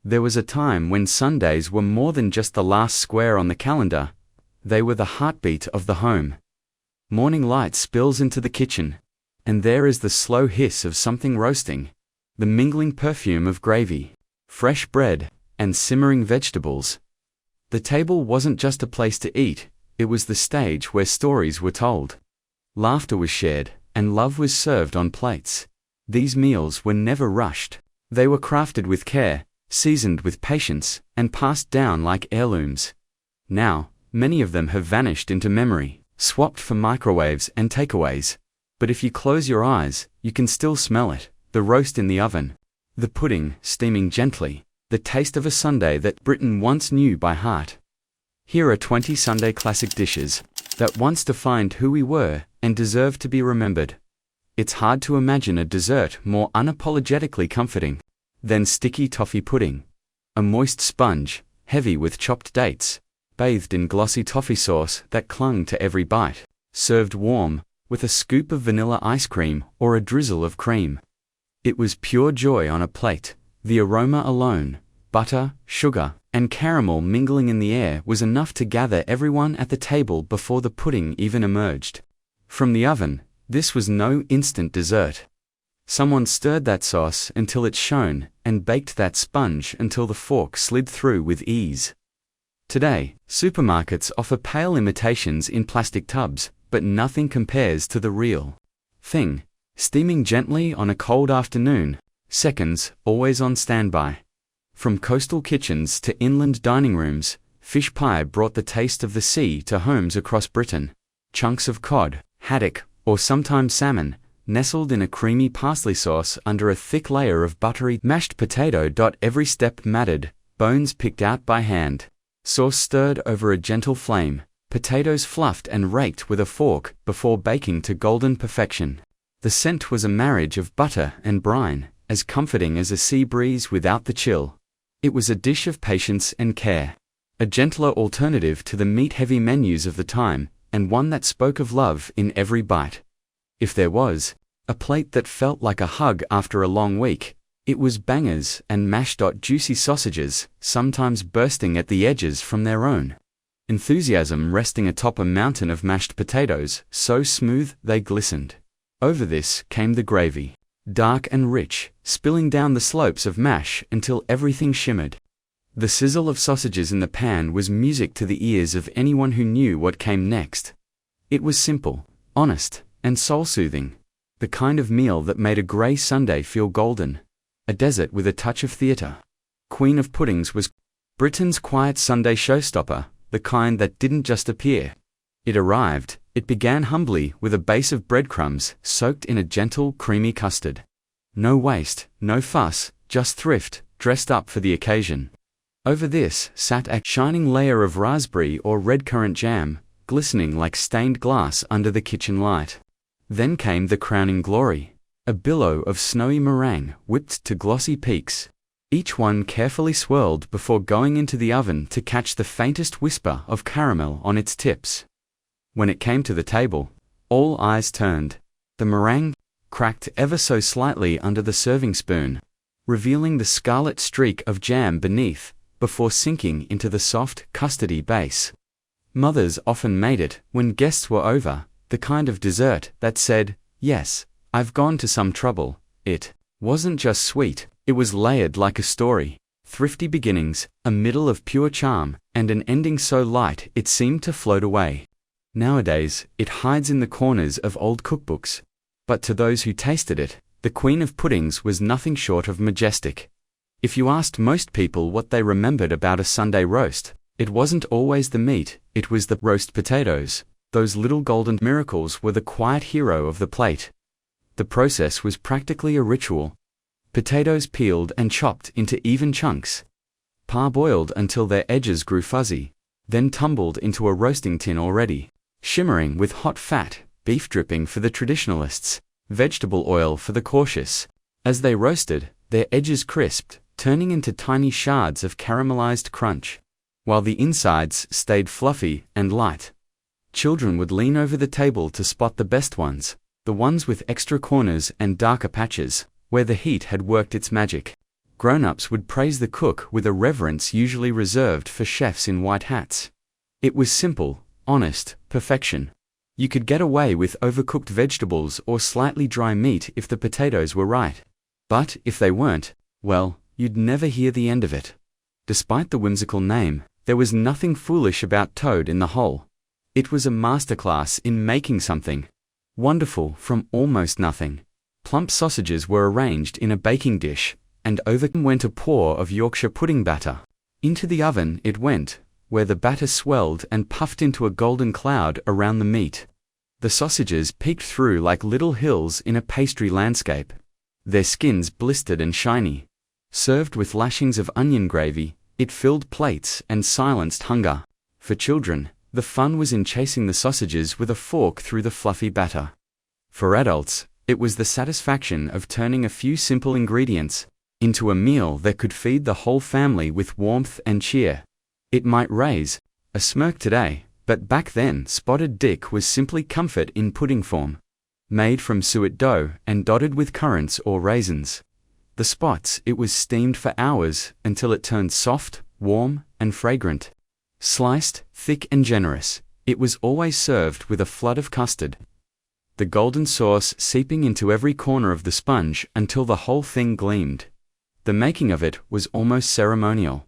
There was a time when Sundays were more than just the last square on the calendar. They were the heartbeat of the home. Morning light spills into the kitchen, and there is the slow hiss of something roasting, the mingling perfume of gravy, fresh bread, and simmering vegetables. The table wasn't just a place to eat, it was the stage where stories were told. Laughter was shared, and love was served on plates. These meals were never rushed. They were crafted with care, seasoned with patience, and passed down like heirlooms. Now, many of them have vanished into memory, swapped for microwaves and takeaways. But if you close your eyes, you can still smell it, the roast in the oven, the pudding steaming gently, the taste of a Sunday that Britain once knew by heart. Here are 20 Sunday classic dishes that once defined who we were and deserve to be remembered. It's hard to imagine a dessert more unapologetically comforting than sticky toffee pudding. A moist sponge, heavy with chopped dates, bathed in glossy toffee sauce that clung to every bite, served warm, with a scoop of vanilla ice cream or a drizzle of cream. It was pure joy on a plate. The aroma alone, butter, sugar, and caramel mingling in the air was enough to gather everyone at the table before the pudding even emerged. From the oven, this was no instant dessert. Someone stirred that sauce until it shone and baked that sponge until the fork slid through with ease. Today, supermarkets offer pale imitations in plastic tubs, but nothing compares to the real thing, steaming gently on a cold afternoon, seconds, always on standby. From coastal kitchens to inland dining rooms, fish pie brought the taste of the sea to homes across Britain. Chunks of cod, haddock, or sometimes salmon, nestled in a creamy parsley sauce under a thick layer of buttery mashed potato. Every step mattered, bones picked out by hand, sauce stirred over a gentle flame, potatoes fluffed and raked with a fork before baking to golden perfection. The scent was a marriage of butter and brine, as comforting as a sea breeze without the chill. It was a dish of patience and care, a gentler alternative to the meat-heavy menus of the time, and one that spoke of love in every bite. If there was a plate that felt like a hug after a long week, it was bangers and mashed. Juicy sausages, sometimes bursting at the edges from their own enthusiasm, resting atop a mountain of mashed potatoes, so smooth they glistened. Over this came the gravy, dark and rich, spilling down the slopes of mash until everything shimmered. The sizzle of sausages in the pan was music to the ears of anyone who knew what came next. It was simple, honest, and soul-soothing, the kind of meal that made a grey Sunday feel golden, a dessert with a touch of theatre. Queen of Puddings was Britain's quiet Sunday showstopper, the kind that didn't just appear. It arrived. It began humbly with a base of breadcrumbs soaked in a gentle, creamy custard. No waste, no fuss, just thrift, dressed up for the occasion. Over this sat a shining layer of raspberry or red currant jam, glistening like stained glass under the kitchen light. Then came the crowning glory, a billow of snowy meringue whipped to glossy peaks, each one carefully swirled before going into the oven to catch the faintest whisper of caramel on its tips. When it came to the table, all eyes turned. The meringue cracked ever so slightly under the serving spoon, revealing the scarlet streak of jam beneath, before sinking into the soft, custardy base. Mothers often made it, when guests were over, the kind of dessert that said, "Yes, I've gone to some trouble." It wasn't just sweet, it was layered like a story. Thrifty beginnings, a middle of pure charm, and an ending so light it seemed to float away. Nowadays, it hides in the corners of old cookbooks. But to those who tasted it, the Queen of Puddings was nothing short of majestic. If you asked most people what they remembered about a Sunday roast, it wasn't always the meat, it was the roast potatoes. Those little golden miracles were the quiet hero of the plate. The process was practically a ritual. Potatoes peeled and chopped into even chunks, parboiled until their edges grew fuzzy, then tumbled into a roasting tin already shimmering with hot fat, beef dripping for the traditionalists, vegetable oil for the cautious. As they roasted, their edges crisped, turning into tiny shards of caramelized crunch, while the insides stayed fluffy and light. Children would lean over the table to spot the best ones, the ones with extra corners and darker patches, where the heat had worked its magic. Grown-ups would praise the cook with a reverence usually reserved for chefs in white hats. It was simple, honest, perfection. You could get away with overcooked vegetables or slightly dry meat if the potatoes were right. But if they weren't, well, you'd never hear the end of it. Despite the whimsical name, there was nothing foolish about Toad in the Hole. It was a masterclass in making something wonderful from almost nothing. Plump sausages were arranged in a baking dish, and over them went a pour of Yorkshire pudding batter. Into the oven it went, where the batter swelled and puffed into a golden cloud around the meat. The sausages peeked through like little hills in a pastry landscape. Their skins blistered and shiny. Served with lashings of onion gravy, it filled plates and silenced hunger. For children, the fun was in chasing the sausages with a fork through the fluffy batter. For adults, it was the satisfaction of turning a few simple ingredients into a meal that could feed the whole family with warmth and cheer. It might raise a smirk today, but back then Spotted Dick was simply comfort in pudding form. Made from suet dough and dotted with currants or raisins. The spots, it was steamed for hours until it turned soft, warm, and fragrant. Sliced, thick and generous, it was always served with a flood of custard. The golden sauce seeping into every corner of the sponge until the whole thing gleamed. The making of it was almost ceremonial.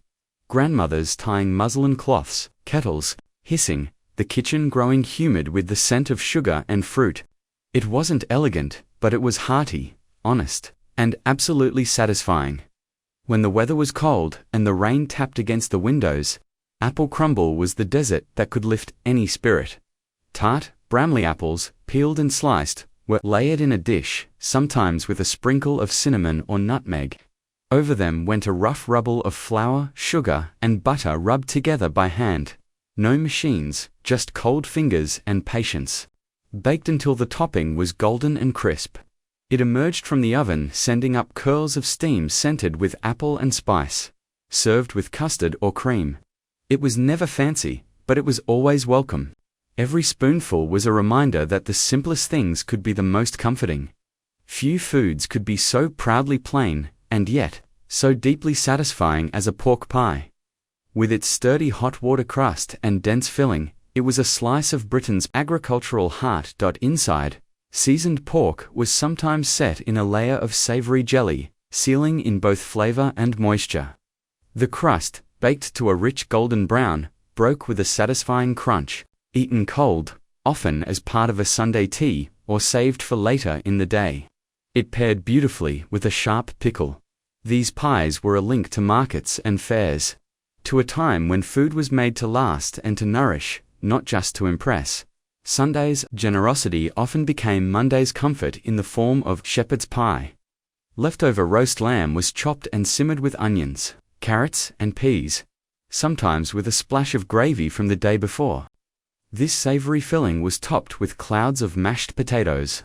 Grandmothers tying muslin cloths, kettles hissing, the kitchen growing humid with the scent of sugar and fruit. It wasn't elegant, but it was hearty, honest, and absolutely satisfying. When the weather was cold and the rain tapped against the windows, apple crumble was the dessert that could lift any spirit. Tart, Bramley apples, peeled and sliced, were layered in a dish, sometimes with a sprinkle of cinnamon or nutmeg. Over them went a rough rubble of flour, sugar, and butter rubbed together by hand. No machines, just cold fingers and patience. Baked until the topping was golden and crisp. It emerged from the oven sending up curls of steam scented with apple and spice. Served with custard or cream. It was never fancy, but it was always welcome. Every spoonful was a reminder that the simplest things could be the most comforting. Few foods could be so proudly plain, and yet, so deeply satisfying as a pork pie. With its sturdy hot water crust and dense filling, it was a slice of Britain's agricultural heart. Inside, seasoned pork was sometimes set in a layer of savoury jelly, sealing in both flavour and moisture. The crust, baked to a rich golden brown, broke with a satisfying crunch, eaten cold, often as part of a Sunday tea, or saved for later in the day. It paired beautifully with a sharp pickle. These pies were a link to markets and fairs, to a time when food was made to last and to nourish, not just to impress. Sunday's generosity often became Monday's comfort in the form of shepherd's pie. Leftover roast lamb was chopped and simmered with onions, carrots, and peas, sometimes with a splash of gravy from the day before. This savoury filling was topped with clouds of mashed potatoes,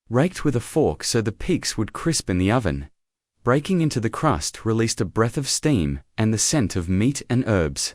raked with a fork so the peaks would crisp in the oven. Breaking into the crust released a breath of steam and the scent of meat and herbs.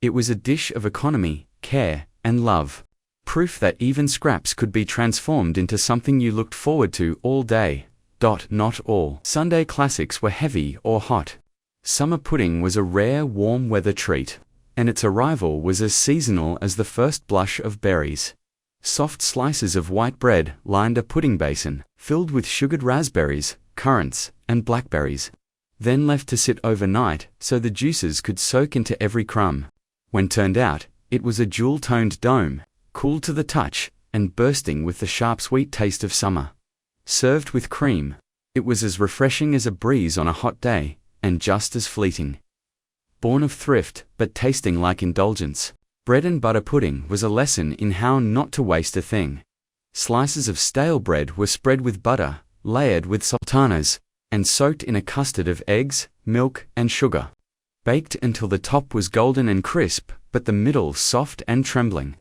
It was a dish of economy, care, and love. Proof that even scraps could be transformed into something you looked forward to all day. Not all Sunday classics were heavy or hot. Summer pudding was a rare warm weather treat, and its arrival was as seasonal as the first blush of berries. Soft slices of white bread lined a pudding basin, filled with sugared raspberries, currants, and blackberries, then left to sit overnight so the juices could soak into every crumb. When turned out, it was a jewel-toned dome, cool to the touch, and bursting with the sharp sweet taste of summer. Served with cream, it was as refreshing as a breeze on a hot day, and just as fleeting. Born of thrift, but tasting like indulgence, bread and butter pudding was a lesson in how not to waste a thing. Slices of stale bread were spread with butter, layered with sultanas, and soaked in a custard of eggs, milk, and sugar. Baked until the top was golden and crisp, but the middle soft and trembling.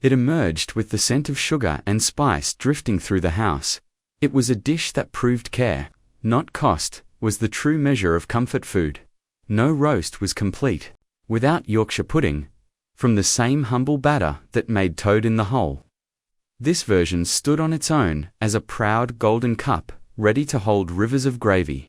It emerged with the scent of sugar and spice drifting through the house. It was a dish that proved care, not cost, was the true measure of comfort food. No roast was complete without Yorkshire pudding, from the same humble batter that made Toad in the Hole. This version stood on its own as a proud golden cup, ready to hold rivers of gravy.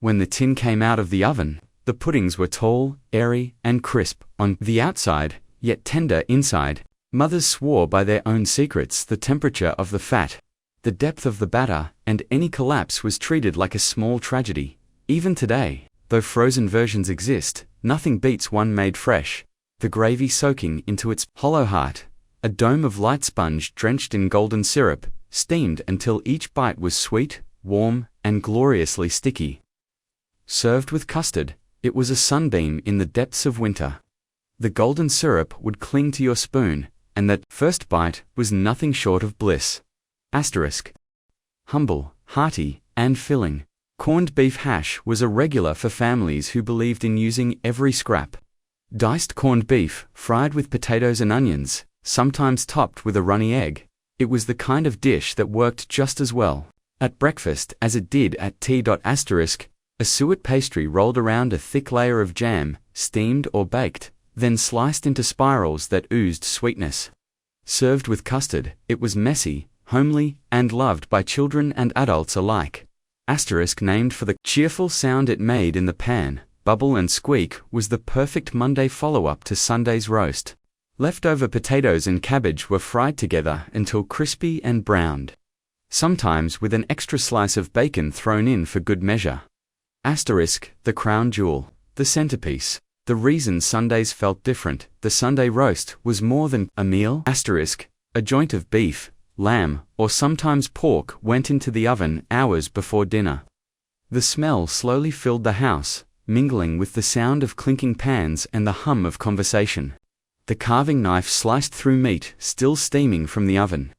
When the tin came out of the oven, the puddings were tall, airy, and crisp on the outside, yet tender inside. Mothers swore by their own secrets: the temperature of the fat, the depth of the batter, and any collapse was treated like a small tragedy. Even today, though frozen versions exist, nothing beats one made fresh. The gravy soaking into its hollow heart, a dome of light sponge drenched in golden syrup, steamed until each bite was sweet, warm, and gloriously sticky. Served with custard, it was a sunbeam in the depths of winter. The golden syrup would cling to your spoon, and that first bite was nothing short of bliss. Asterisk. Humble, hearty, and filling. Corned beef hash was a regular for families who believed in using every scrap. Diced corned beef, fried with potatoes and onions, sometimes topped with a runny egg. It was the kind of dish that worked just as well at breakfast as it did at tea. Asterisk. A suet pastry rolled around a thick layer of jam, steamed or baked, then sliced into spirals that oozed sweetness. Served with custard, it was messy, homely, and loved by children and adults alike. Asterisk. Named for the cheerful sound it made in the pan, bubble and squeak was the perfect Monday follow-up to Sunday's roast. Leftover potatoes and cabbage were fried together until crispy and browned, sometimes with an extra slice of bacon thrown in for good measure. Asterisk. The crown jewel, the centerpiece. The reason Sundays felt different: the Sunday roast was more than a meal. Asterisk. A joint of beef, lamb, or sometimes pork went into the oven hours before dinner. The smell slowly filled the house, mingling with the sound of clinking pans and the hum of conversation. The carving knife sliced through meat still steaming from the oven.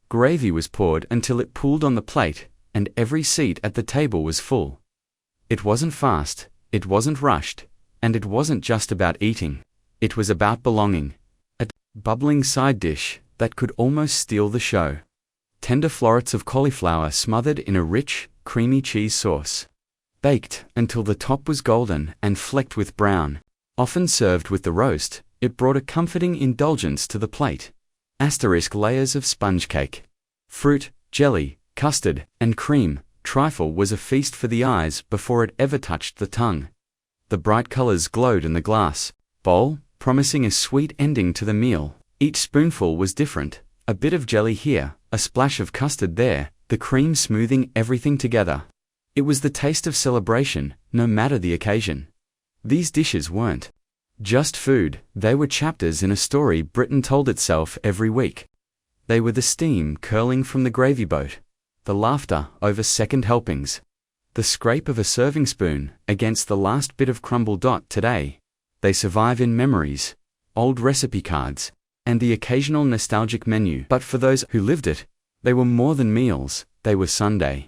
Gravy was poured until it pooled on the plate, and every seat at the table was full. It wasn't fast, it wasn't rushed, and it wasn't just about eating. It was about belonging. A bubbling side dish that could almost steal the show. Tender florets of cauliflower smothered in a rich, creamy cheese sauce. Baked until the top was golden and flecked with brown. Often served with the roast, it brought a comforting indulgence to the plate. Asterisk. Layers of sponge cake. Fruit, jelly, custard, and cream. Trifle was a feast for the eyes before it ever touched the tongue. The bright colors glowed in the glass bowl, promising a sweet ending to the meal. Each spoonful was different, a bit of jelly here, a splash of custard there, the cream smoothing everything together. It was the taste of celebration, no matter the occasion. These dishes weren't just food, they were chapters in a story Britain told itself every week. They were the steam curling from the gravy boat, the laughter over second helpings, the scrape of a serving spoon against the last bit of crumble. Today, they survive in memories, old recipe cards, and the occasional nostalgic menu. But for those who lived it, they were more than meals, they were Sunday.